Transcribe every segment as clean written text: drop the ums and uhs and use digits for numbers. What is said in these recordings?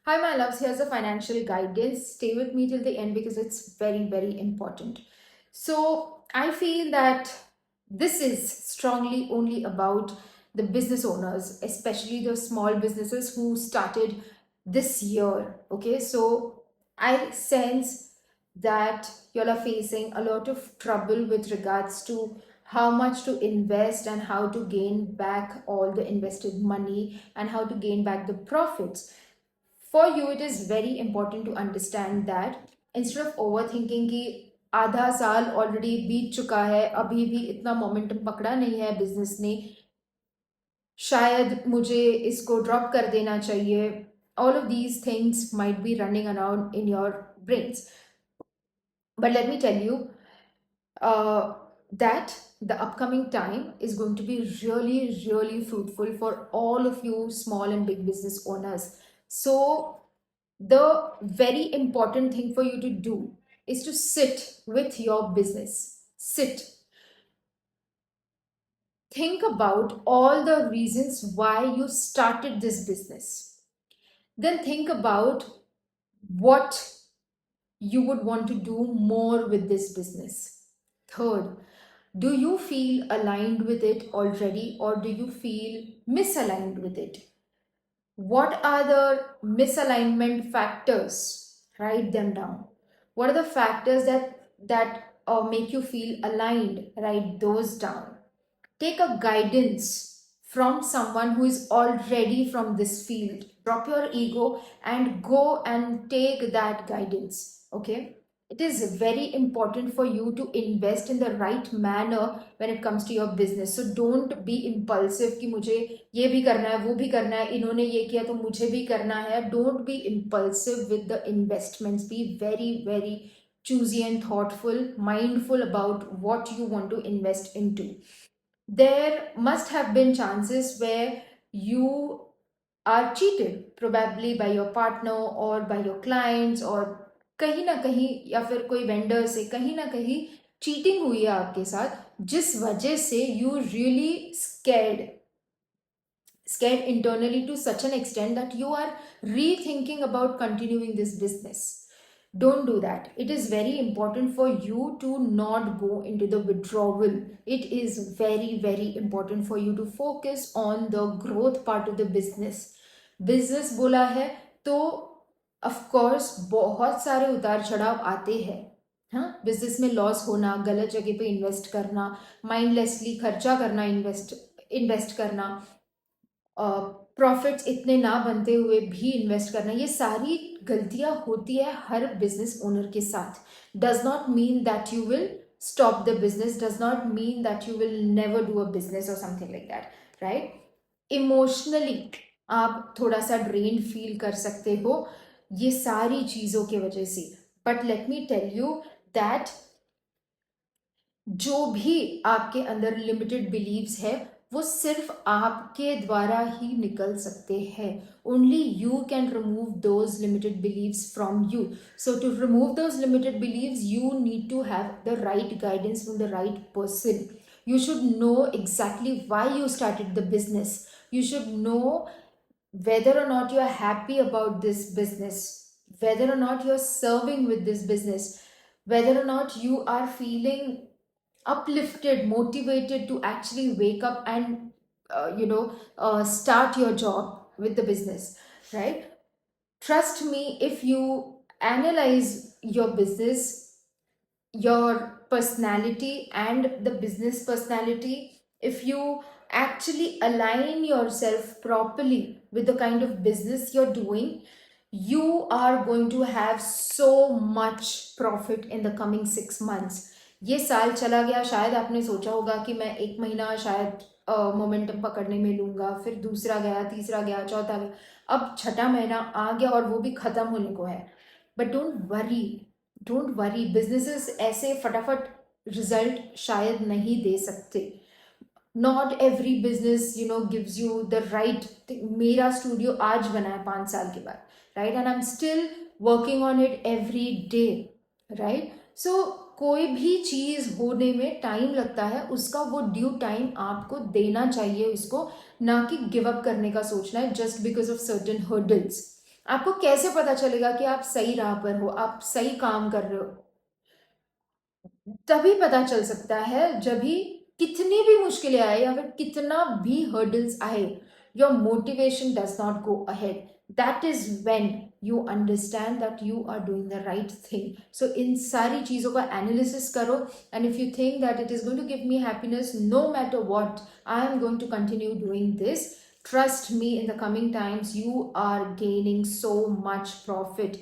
Hi, my loves. Here's a financial guidance. Stay with me till the end because it's very, very important. So, I feel that this is strongly only about the business owners, especially the small businesses who started this year. Okay, so I sense that you all are facing a lot of trouble with regards to how much to invest and how to gain back all the invested money and how to gain back the profits. For you it is very important to understand that instead of overthinking कि आधा साल already बीत चुका है, अभी भी इतना momentum पकड़ा नहीं है बिजनेस ने, शायद मुझे इसको ड्रॉप कर देना चाहिए, all of these things might be running around in your brains. But let me tell you uh, that the upcoming time is going to be really, really fruitful for all of you small and big business owners. So the very important thing for you to do is to sit with your business. Sit, think about all the reasons why you started this business. Then think about what you would want to do more with this business. Third, do you feel aligned with it already or do you feel misaligned with it? What are the misalignment factors? Write them down. What are the factors that make you feel aligned? Write those down. Take a guidance from someone who is already from this field. Drop your ego and go and take that guidance. Okay, it is very important for you to invest in the right manner when it comes to your business. So don't be impulsive कि मुझे ये भी करना है, वो भी करना है, इन्होंने ये किया तो मुझे भी करना है. Don't be impulsive with the investments. Be very, very choosy and thoughtful, mindful about what you want to invest into. There must have been chances where you are cheated, probably by your partner or by your clients, or कहीं ना कहीं या फिर कोई vendor से कहीं ना कहीं चीटिंग हुई है आपके साथ, जिस वजह से you really scared internally to such an extent that you are rethinking about continuing this business. Don't do that. It is very important for you to not go into the withdrawal. It is very, very important for you to focus on the growth part of the business. Business बोला है तो of course बहुत सारे उतार चढ़ाव आते हैं. हाँ, बिजनेस में लॉस होना, गलत जगह पे इन्वेस्ट करना, माइंडलेसली खर्चा करना, इन्वेस्ट करना, प्रॉफिट्स इतने ना बनते हुए भी इन्वेस्ट करना, ये सारी गलतियां होती है हर बिजनेस ओनर के साथ. Does not mean that you will stop the business, does not mean that you will never do a business or something like that, right? Emotionally आप थोड़ा सा ड्रेन फील कर सकते हो ये सारी चीज़ों के वजह से. But let me tell you that जो भी आपके अंदर लिमिटेड बिलीव्स है वो सिर्फ आपके द्वारा ही निकल सकते हैं. Only you can remove those limited beliefs from you. So to remove those limited beliefs you need to have the right guidance from the right person. You should know exactly why you started the business. You should know whether or not you are happy about this business, whether or not you're serving with this business, whether or not you are feeling uplifted, motivated to actually wake up and start your job with the business, right? Trust me, if you analyze your business, your personality and the business personality, if you actually align yourself properly with the kind of business you're doing, you are going to have so much profit in the coming 6 months. ये साल चला गया, शायद आपने सोचा होगा कि मैं एक महीना शायद मोमेंटम पकड़ने में लूंगा, फिर दूसरा गया, तीसरा गया, चौथा गया, अब छठा महीना आ गया और वो भी खत्म होने को है. बट डोंट वरी, बिजनेसेस ऐसे फटाफट रिजल्ट शायद नहीं दे सकते. Not every business gives you the right. मेरा स्टूडियो आज बना है 5 साल के बाद, right, and I am still working on it every day, right. So कोई भी चीज होने में टाइम लगता है, उसका वो ड्यू टाइम आपको देना चाहिए उसको, ना कि गिव अप करने का सोचना है just because of certain hurdles. आपको कैसे पता चलेगा कि आप सही राह पर हो, आप सही काम कर रहे हो? तभी पता चल सकता है जब भी कितनी भी मुश्किलें आए या फिर कितना भी हर्डल्स आए, your motivation does not go ahead. That is when you understand that you are doing the right thing. So इन सारी चीज़ों का एनालिसिस करो, and if you think that it is going to give me happiness no matter what, I am going to continue doing this. Trust me, in the coming times you are gaining so much profit,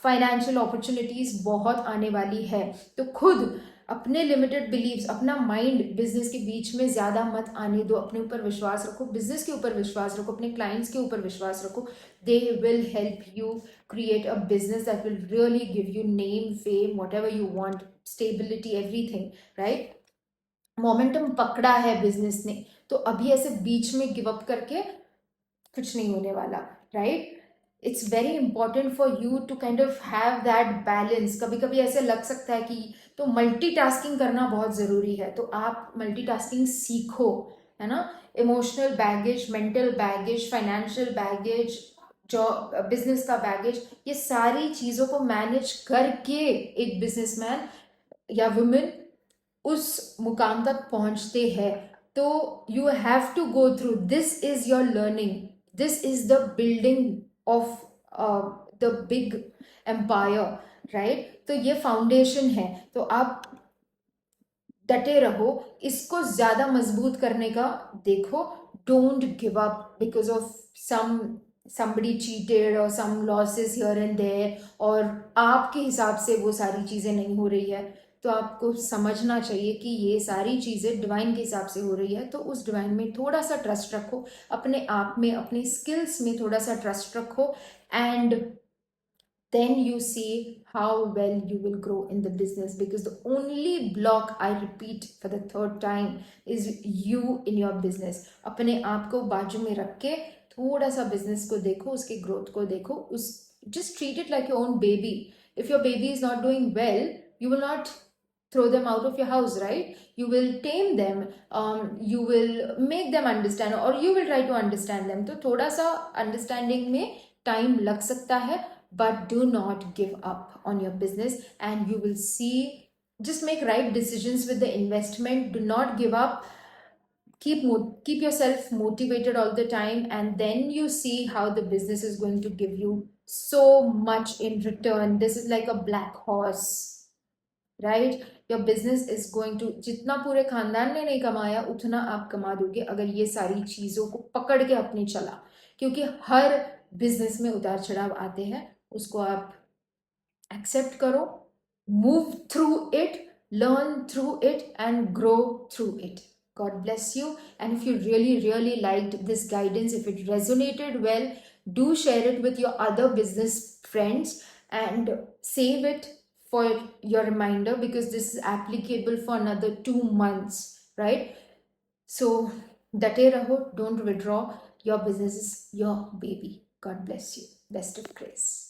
financial opportunities बहुत आने वाली है। तो खुद अपने limited beliefs, अपना mind business के बीच में ज्यादा मत आने दो, अपने ऊपर विश्वास रखो, बिजनेस के ऊपर विश्वास रखो, अपने क्लाइंट्स के ऊपर विश्वास रखो। They will help you create a business that will really give you name, fame, what ever you want, stability, everything, right? Momentum पकड़ा है बिजनेस ने, तो अभी ऐसे बीच में गिव अप करके कुछ नहीं होने वाला, right? It's very important for you to kind of have that balance. कभी कभी ऐसे लग सकता है कि तो मल्टीटास्किंग करना बहुत ज़रूरी है, तो आप मल्टीटास्किंग सीखो, है ना? Emotional baggage, mental baggage, financial baggage, job, business का बैगेज, ये सारी चीज़ों को मैनेज करके एक बिजनेसमैन या वुमेन उस मुकाम तक पहुंचते हैं। तो you have to go through, this is your learning, this is the building of the big empire, right? तो ये फाउंडेशन है, तो आप डटे रहो, इसको ज्यादा मजबूत करने का देखो। Don't give up because of somebody cheated or some losses here and there, और आपके हिसाब से वो सारी चीजें नहीं हो रही है। तो आपको समझना चाहिए कि ये सारी चीजें डिवाइन के हिसाब से हो रही है, तो उस डिवाइन में थोड़ा सा ट्रस्ट रखो, अपने आप में, अपने स्किल्स में थोड़ा सा ट्रस्ट रखो, and then you see how well you will grow in the business, because the only block, I repeat for the third time, is you in your business। अपने आप को बाजू में रख के थोड़ा सा बिजनेस को देखो, उसके ग्रोथ को देखो, उस just treat it like your own baby। if your baby is not doing well, you will not throw them out of your house, right? You will tame them, you will make them understand, or you will try to understand them। तो थोड़ा सा understanding में time लग सकता है, but do not give up on your business, and you will see, just make right decisions with the investment, do not give up, keep yourself motivated all the time, and then you see how the business is going to give you so much in return। this is like a black horse, right? Your business is going to, जितना पूरे खानदान ने नहीं कमाया उतना आप कमा दोगे अगर ये सारी चीज़ों को पकड़ के अपने चला। क्योंकि हर बिजनेस में उतार चढ़ाव आते हैं, उसको आप एक्सेप्ट करो, move through it, learn through it, and grow through it। God bless you, and if you really liked this guidance, if it resonated well, do share it with your other business friends, and save it for your reminder, because this is applicable for another 2 months, right? So date raho, don't withdraw, your business is your baby। God bless you, best of grace।